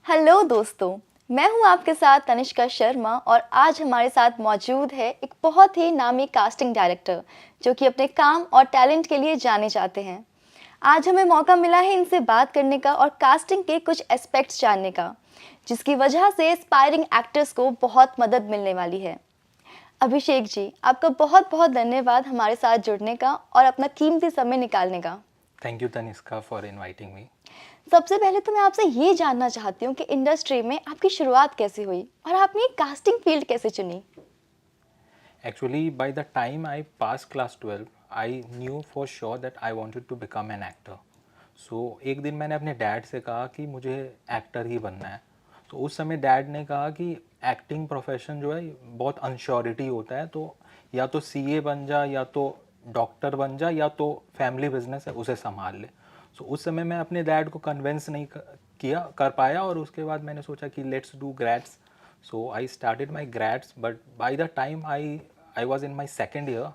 Hello दोस्तों, मैं हूं आपके साथ तनिष्का शर्मा और आज हमारे साथ मौजूद है एक बहुत ही नामी कास्टिंग डायरेक्टर जो कि अपने काम और टैलेंट के लिए जाने जाते हैं। आज हमें मौका मिला है इनसे बात करने का और कास्टिंग के कुछ एस्पेक्ट्स जानने का, जिसकी वजह से एस्पायरिंग एक्टर्स को बहुत मदद मिलने वाली है। अभिषेक जी, आपका बहुत बहुत धन्यवाद हमारे साथ जुड़ने का और अपना कीमती समय निकालने का। Thank you, Taniska, for inviting me. सबसे पहले तो मैं आपसे ये जानना चाहती हूँ कि इंडस्ट्री में आपकी शुरुआत कैसे हुई और आपने कास्टिंग फील्ड कैसे चुनी? Actually, by the time I passed class 12, I knew for sure that I wanted to become an actor. So एक दिन मैंने अपने डैड से कहा कि मुझे एक्टर ही बनना है। तो उस समय डैड ने कहा कि एक्टिंग प्रोफेशन जो है बहुत अनश्योरिटी होता है, तो या तो सीए बन जा, या तो डॉक्टर बन जा, या तो फैमिली बिजनेस है उसे संभाल ले। सो उस समय मैं अपने डैड को कन्विंस नहीं कर पाया, और उसके बाद मैंने सोचा कि let's do grades. So I started my grads, but by the time I was in my second year,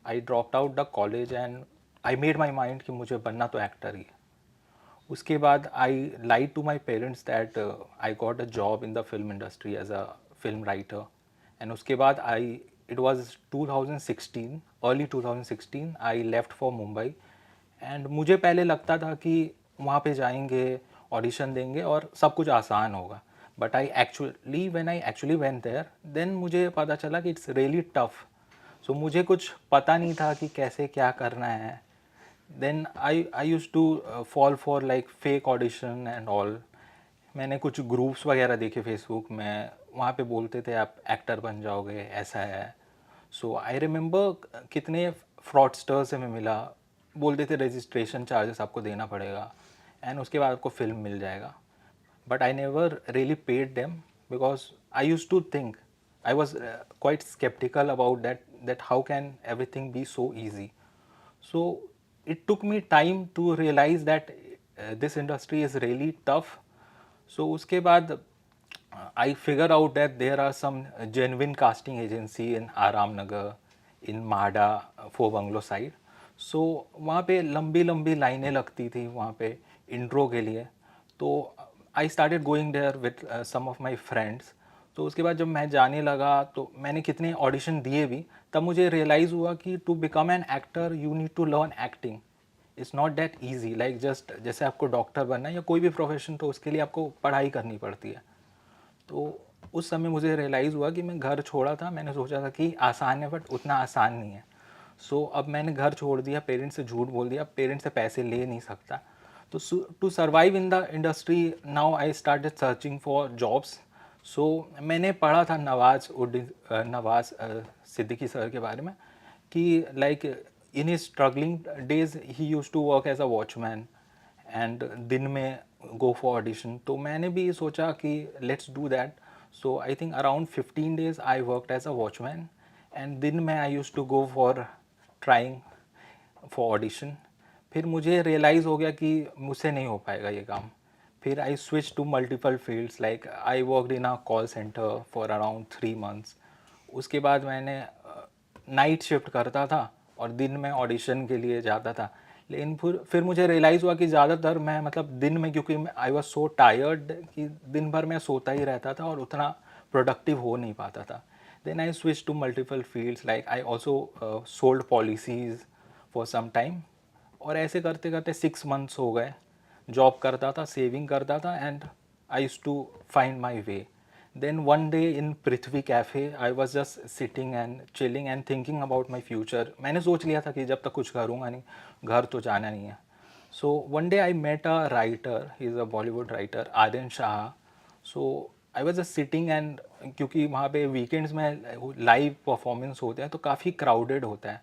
I dropped out the college and I made my mind कि मुझे बनना तो एक्टर ही है. उसके बाद I lied to my parents that I got a job in the film industry as a film writer. And उसके बाद it was 2016, early 2016, I left for Mumbai. And मुझे पहले लगता था कि वहाँ पे जाएंगे, ऑडिशन देंगे और सब कुछ आसान होगा. But when I actually went there, then मुझे पता चला कि it's really tough. So मुझे कुछ पता नहीं था कि कैसे क्या करना है. Then I used to fall for like fake audition and all. मैंने कुछ ग्रुप्स वगैरह देखे फेसबुक में, वहाँ पे बोलते थे आप एक्टर बन जाओगे, ऐसा है. सो आई रिमेंबर कितने फ्रॉडस्टर्स से मैं मिला, बोलते थे रजिस्ट्रेशन चार्जेस आपको देना पड़ेगा एंड उसके बाद आपको फिल्म मिल जाएगा. But I never really paid them because I used to think, I was quite skeptical about that how can everything be so easy. So it took me time to realize that this industry is really tough. So उसके बाद I figure out that there are some genuine casting agency in Aram Nagar, in Mahda, Four Bungalow side. So वहाँ पे लंबी लंबी लाइनें लगती थी वहाँ पे इंट्रो के लिए. तो I started going there with some of my friends. तो उसके बाद जब मैं जाने लगा तो मैंने कितने ऑडिशन दिए भी, तब मुझे रियलाइज़ हुआ कि to become an actor you need to learn acting. It's not that easy, like just जैसे आपको डॉक्टर बनना है या कोई भी प्रोफेशन, तो उसके लिए आपको पढ़ाई करनी पड़ती है. तो उस समय मुझे रियलाइज़ हुआ कि मैं घर छोड़ा था, मैंने सोचा था कि आसान है, बट उतना आसान नहीं है. सो अब मैंने घर छोड़ दिया, पेरेंट्स से झूठ बोल दिया, पेरेंट्स से पैसे ले नहीं सकता. तो to survive in the industry now I started searching for jobs. So मैंने पढ़ा था नवाज सिद्दीकी सर के बारे में कि like in his struggling days he used to work as a watchman and दिन में गो फॉर ऑडिशन. तो मैंने भी सोचा कि let's do that. So I think around 15 days I worked as a watchman and दिन में I use to go for trying for audition. फिर मुझे रियलाइज़ हो गया कि मुझसे नहीं हो पाएगा ये काम. फिर I switch to multiple fields, like I worked in a call centre for around 3 months. उसके बाद मैंने नाइट शिफ्ट करता था और दिन में ऑडिशन के लिए जाता था. लेकिन फिर मुझे रियलाइज़ हुआ कि ज़्यादातर मैं मतलब दिन में, क्योंकि आई वॉज सो टायर्ड कि दिन भर मैं सोता ही रहता था और उतना प्रोडक्टिव हो नहीं पाता था. Then I switch to multiple fields, like I also sold policies for some time. और ऐसे करते करते 6 months हो गए. जॉब करता था, सेविंग करता था, and I use to find my way. Then one day in Prithvi cafe I was just sitting and chilling and thinking about my future. मैंने सोच लिया था कि जब तक कुछ करूँगा नहीं, घर तो जाना नहीं है. So one day I met a writer, he is a Bollywood writer, Aryan Shah. So I was just sitting and क्योंकि वहाँ पे वीकेंड्स में लाइव परफॉर्मेंस होते हैं तो काफ़ी क्राउडेड होता है.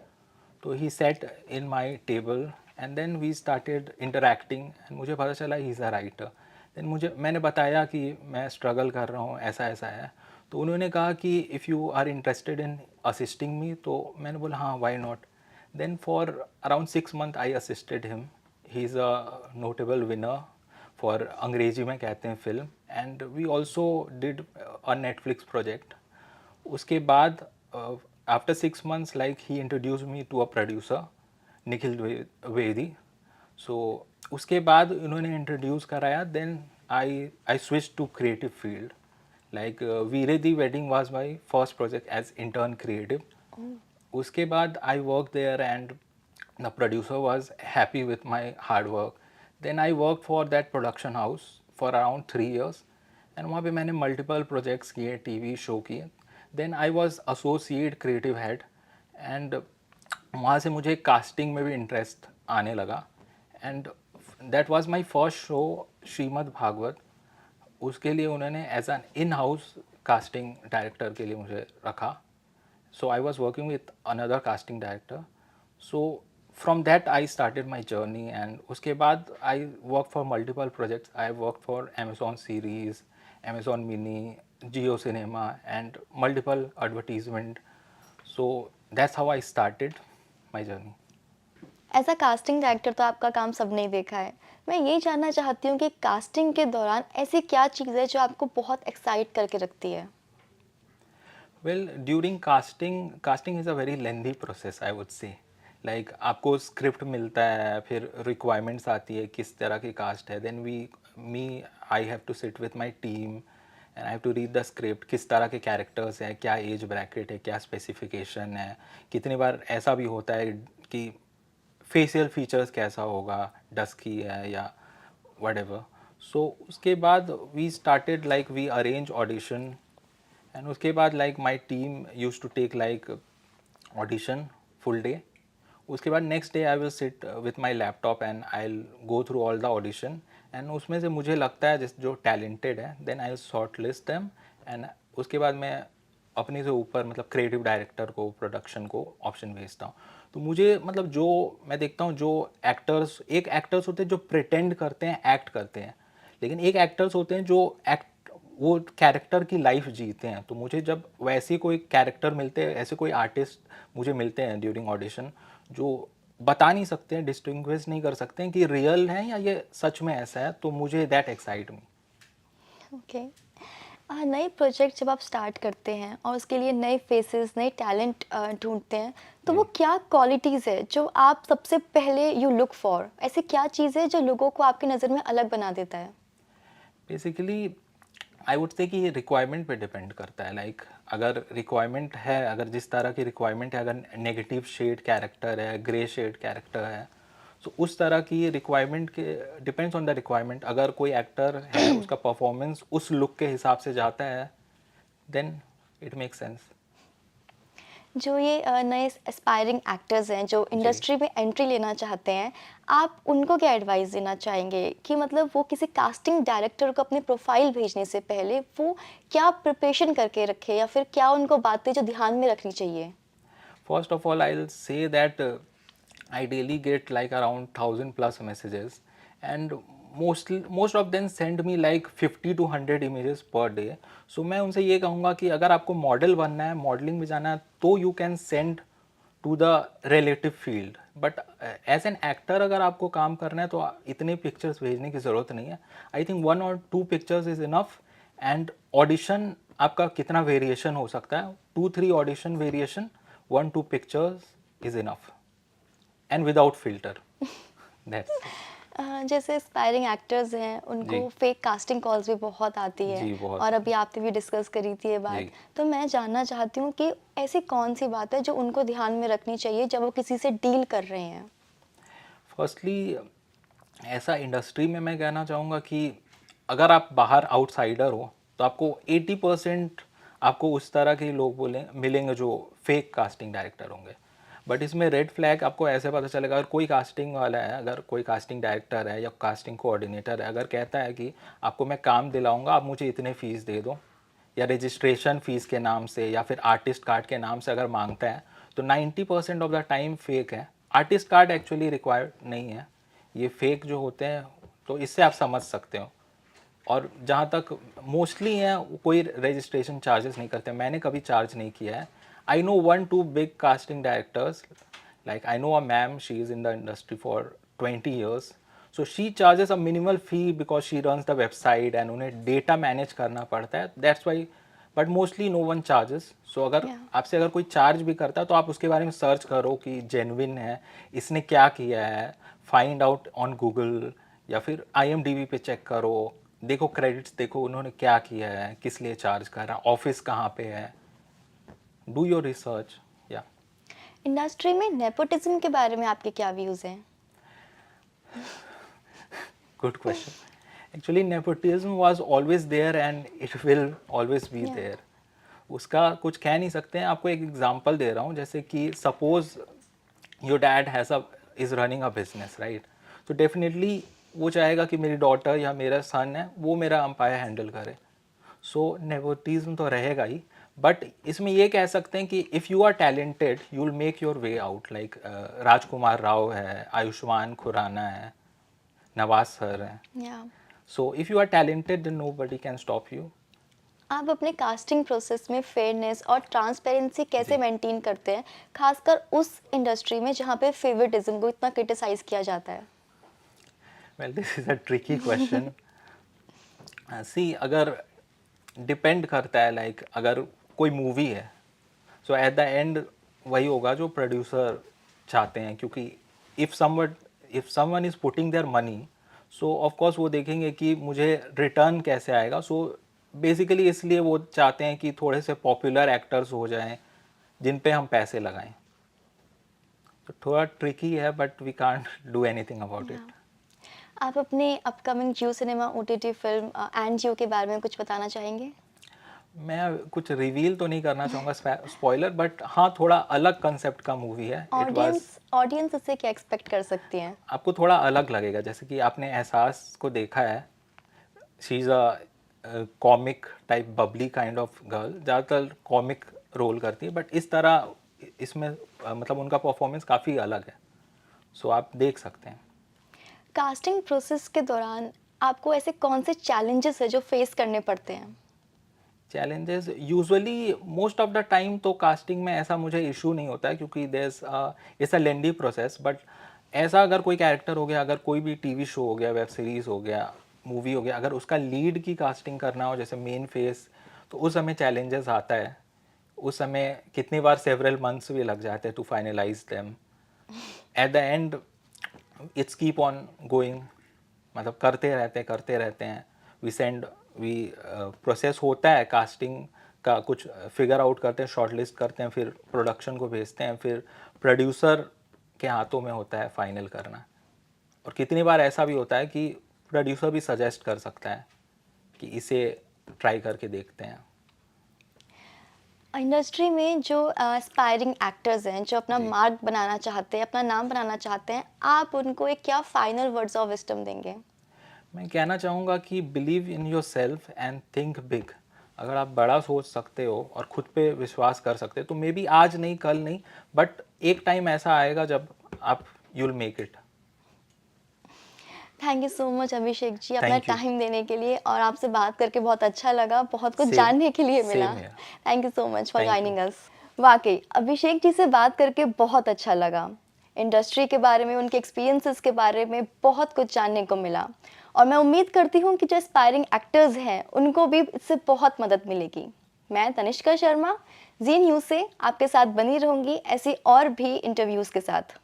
तो he set in my table and then we started interacting and मुझे पता चला he is a writer. Then मैंने बताया कि मैं स्ट्रगल कर रहा हूँ, ऐसा ऐसा है. तो उन्होंने कहा कि if you are interested in assisting me, तो मैंने बोला हाँ, why not. Then for around 6 months I assisted him. He is a notable winner for, अंग्रेजी में कहते हैं film, and we also did a Netflix project. उसके बाद after 6 months, like he introduce me to a producer, Nikhil Vedi. So उसके बाद उन्होंने introduce कराया. Then I switched to creative field. Like Veere Di Wedding was my first project as intern creative. उसके बाद I worked there and the producer was happy with my hard work. Then I worked for that production house for around 3 years and वहाँ पे मैंने multiple projects किए, TV show किए. Then I was associate creative head and वहाँ से मुझे casting में भी इंटरेस्ट आने लगा and that was my first show Shrimad Bhagwat. उसके लिए उन्होंने as an in house casting director के लिए मुझे रखा. So I was working with another casting director. So from that I started my journey and उसके बाद I work for multiple projects. I work for Amazon series, Amazon mini, Jio Cinema and multiple advertisement. So that's how I started my journey. As a casting director तो आपका काम सबने ही देखा है. मैं ये जानना चाहती हूँ कि कास्टिंग के दौरान ऐसी क्या चीज़ है जो आपको बहुत एक्साइट करके रखती है. Well, during casting is a very lengthy process, I would say. Like आपको स्क्रिप्ट मिलता है, फिर रिक्वायरमेंट्स आती है किस तरह की कास्ट है. Then I have to sit with my team and I have to read the script. किस तरह के कैरेक्टर्स हैं, क्या एज ब्रैकेट है, क्या स्पेसिफिकेशन है. कितनी बार ऐसा भी होता है कि फेशियल फीचर्स कैसा होगा, डस्की है या whatever. सो उसके बाद we started like we arrange audition and उसके बाद like my team use to take like audition full day. उसके बाद next day I will sit with my laptop and I will go through all the audition and उसमें से मुझे लगता है जिस जो टैलेंटेड है then I will shortlist them and उसके बाद मैं अपने से ऊपर मतलब क्रिएटिव डायरेक्टर को, प्रोडक्शन को ऑप्शन भेजता हूँ. तो मुझे मतलब जो मैं देखता हूँ जो एक्टर्स, एक एक्टर्स होते हैं जो प्रिटेंड करते हैं, एक्ट करते हैं, लेकिन एक एक्टर्स होते हैं जो एक्ट वो कैरेक्टर की लाइफ जीते हैं. तो मुझे जब वैसे कोई कैरेक्टर मिलते हैं, ऐसे कोई आर्टिस्ट मुझे मिलते हैं ड्यूरिंग ऑडिशन जो बता नहीं सकते हैं, डिस्टिंग्विश नहीं कर सकते हैं कि रियल है या ये सच में ऐसा है, तो मुझे दैट एक्साइट मी. ओके. नए प्रोजेक्ट जब आप स्टार्ट करते हैं और उसके लिए नए फेसेस, नए टैलेंट ढूंढते हैं, तो वो क्या क्वालिटीज़ है जो आप सबसे पहले यू लुक फॉर. ऐसी क्या चीज़ है जो लोगों को आपकी नज़र में अलग बना देता है. बेसिकली आई वुड से कि ये रिक्वायरमेंट पे डिपेंड करता है. लाइक अगर रिक्वायरमेंट है, अगर जिस तरह की रिक्वायरमेंट है, अगर नेगेटिव शेड कैरेक्टर है, ग्रे शेड कैरेक्टर है, तो उस तरह की रिक्वायरमेंट के डिपेंड्स ऑन द रिक्वायरमेंट. अगर कोई एक्टर है उसका परफॉर्मेंस उस लुक के हिसाब से जाता है देन इट मेक सेंस. जो ये नए एस्पायरिंग एक्टर्स हैं जो इंडस्ट्री में एंट्री लेना चाहते हैं, आप उनको क्या एडवाइस देना चाहेंगे कि मतलब वो किसी कास्टिंग डायरेक्टर को अपनी प्रोफाइल भेजने से पहले वो क्या प्रिपरेशन करके रखे या फिर क्या उनको बातें जो ध्यान में रखनी चाहिए. First of all, I'll say that I daily get like around 1,000 plus messages, and most of them send me like 50 to 100 images per day. So मैं उनसे ये कहूँगा कि अगर आपको मॉडल बनना है, मॉडलिंग में जाना है, तो you can send to the relative field. But as an actor अगर आपको काम करना है तो इतने पिक्चर्स भेजने की ज़रूरत नहीं है. I think 1 or 2 pictures is enough. And audition आपका कितना वेरिएशन हो सकता है, 2-3 audition variation, 1-2 pictures is enough and without filter. That's it. जैसे एस्पायरिंग एक्टर्स हैं उनको जी. फेक कास्टिंग कॉल्स भी बहुत आती है जी, बहुत. और अभी आपने भी डिस्कस करी थी ये बात. जी. तो मैं जानना चाहती हूँ कि ऐसी कौन सी बात है जो उनको ध्यान में रखनी चाहिए जब वो किसी से डील कर रहे हैं. फर्स्टली ऐसा इंडस्ट्री में मैं कहना चाहूँगा कि अगर आप बाहर आउटसाइडर हो तो आपको 80% आपको उस तरह के लोग मिलेंगे जो फेक कास्टिंग डायरेक्टर होंगे. बट इसमें रेड फ्लैग आपको ऐसे पता चलेगा अगर कोई कास्टिंग वाला है, अगर कोई कास्टिंग डायरेक्टर है या कास्टिंग कोऑर्डिनेटर है, अगर कहता है कि आपको मैं काम दिलाऊंगा, आप मुझे इतने फ़ीस दे दो, या रजिस्ट्रेशन फ़ीस के नाम से या फिर आर्टिस्ट कार्ड के नाम से अगर मांगता है, तो 90% ऑफ द टाइम फेक है. आर्टिस्ट कार्ड एक्चुअली रिक्वायर्ड नहीं है, ये फेक जो होते हैं. तो इससे आप समझ सकते हो. और जहाँ तक मोस्टली हैं कोई रजिस्ट्रेशन चार्जेस नहीं करते. मैंने कभी चार्ज नहीं किया है. I know 1-2 big casting directors. Like I know a ma'am, she is in the industry for 20 years. So she charges a minimal fee because she runs the website and उन्हें data manage करना पड़ता है. That's why. But mostly no one charges. So अगर आपसे अगर कोई charge भी करता है तो आप उसके बारे में सर्च करो कि जेन्युइन है, इसने क्या किया है, फाइंड आउट ऑन गूगल या फिर IMDb पे चेक करो, देखो क्रेडिट्स, देखो उन्होंने क्या किया है, किस लिए चार्ज कर रहा है, ऑफिस कहाँ पे है, डू योर रिसर्च। या इंडस्ट्री में नेपोटिज्म के बारे में आपके क्या व्यूज़ हैं? Good question. Actually nepotism was always there and it will always be Yeah. There. उसका कुछ कह नहीं सकते हैं। आपको एक एग्जांपल दे रहा हूँ, जैसे कि suppose your dad has a is running a business, right? तो डेफिनेटली वो चाहेगा कि मेरी डॉटर या मेरा सन है वो मेरा अंपायर हैंडल करे। सो नेपोटिज्म तो रहेगा ही, बट इसमें ये कह सकते हैं कि if you are talented you will make your way out. Like Rajkummar Rao है, आयुष्मान खुराना है, नवाज सर हैं। Yeah. So if you are talented then nobody can stop you. आप अपने कास्टिंग प्रोसेस में फेयरनेस और ट्रांसपेरेंसी कैसे जी। मेंटेन करते हैं, खासकर उस इंडस्ट्री में जहाँ पे फेवरेटिज्म को इतना क्रिटिसाइज किया जाता है? Well this is a tricky question. See, अगर डिपेंड करता है, लाइक अगर कोई मूवी है सो एट द एंड वही होगा जो प्रोड्यूसर चाहते हैं, क्योंकि if someone is putting their money, so of course वो देखेंगे कि मुझे रिटर्न कैसे आएगा। सो बेसिकली इसलिए वो चाहते हैं कि थोड़े से पॉपुलर एक्टर्स हो जाएं जिन पे हम पैसे लगाएं। तो थोड़ा ट्रिकी है, but we can't do anything about it. आप अपने upcoming Jio Cinema OTT film and Jio के बारे में कुछ बताना चाहेंगे? मैं कुछ रिवील तो नहीं करना चाहूँगा स्पॉइलर, बट हाँ थोड़ा अलग कंसेप्ट का मूवी है। इट वाज, ऑडियंस ऑडियंस इससे क्या एक्सपेक्ट कर सकती है? आपको थोड़ा अलग लगेगा। जैसे कि आपने एहसास को देखा है, she is a comic type Babli kind of girl, ज़्यादातर कॉमिक रोल करती है, बट इस तरह इसमें मतलब उनका परफॉर्मेंस काफ़ी अलग है। सो आप देख सकते हैं। कास्टिंग प्रोसेस के दौरान आपको ऐसे कौन से चैलेंजेस है जो फेस करने पड़ते हैं? Challenges usually most of the time तो कास्टिंग में ऐसा मुझे इशू नहीं होता है, क्योंकि there it's a lengthy process. But ऐसा अगर कोई कैरेक्टर हो गया, अगर कोई भी टीवी शो हो गया, वेब सीरीज़ हो गया, मूवी हो गया, अगर उसका लीड की कास्टिंग करना हो, जैसे मेन फेस, तो उस समय चैलेंजेस आता है। उस समय कितनी बार सेवरल मंथ्स भी लग जाते हैं to finalise them. At the end it's keep on going, मतलब करते रहते हैं। वी सेंड वी प्रोसेस होता है कास्टिंग का, कुछ फिगर आउट करते हैं, शॉर्ट लिस्ट करते हैं, फिर प्रोडक्शन को भेजते हैं, फिर प्रोड्यूसर के हाथों में होता है फाइनल करना। और कितनी बार ऐसा भी होता है कि प्रोड्यूसर भी सजेस्ट कर सकता है कि इसे ट्राई करके देखते हैं। इंडस्ट्री में जो एस्पायरिंग एक्टर्स हैं, जो अपना जी। मार्क बनाना चाहते हैं, अपना नाम बनाना चाहते हैं, आप उनको एक क्या फाइनल वर्ड्स ऑफ विजडम देंगे? मैं कहना चाहूँगा कि believe in your self and think big. अगर आप बड़ा सोच सकते हो और खुद पे विश्वास कर सकते हो, तो मे बी आज नहीं, कल नहीं, बट एक टाइम ऐसा आएगा जब आप you will make it. Thank you so much Abhishek ji, अपना थैंक यू। टाइम देने के लिए, और आपसे बात करके बहुत अच्छा लगा, बहुत कुछ सेम जानने के लिए मिला। सेम है। Thank you so much for thank you. Joining us. वाकई अभिषेक जी से बात करके बहुत अच्छा लगा। इंडस्ट्री के बारे में, उनके एक्सपीरियंसेस के बारे में बहुत कुछ जानने को मिला, और मैं उम्मीद करती हूँ कि जो एस्पायरिंग एक्टर्स हैं उनको भी इससे बहुत मदद मिलेगी। मैं तनिष्का शर्मा, जी न्यूज़ से आपके साथ बनी रहूँगी ऐसी और भी इंटरव्यूज़ के साथ।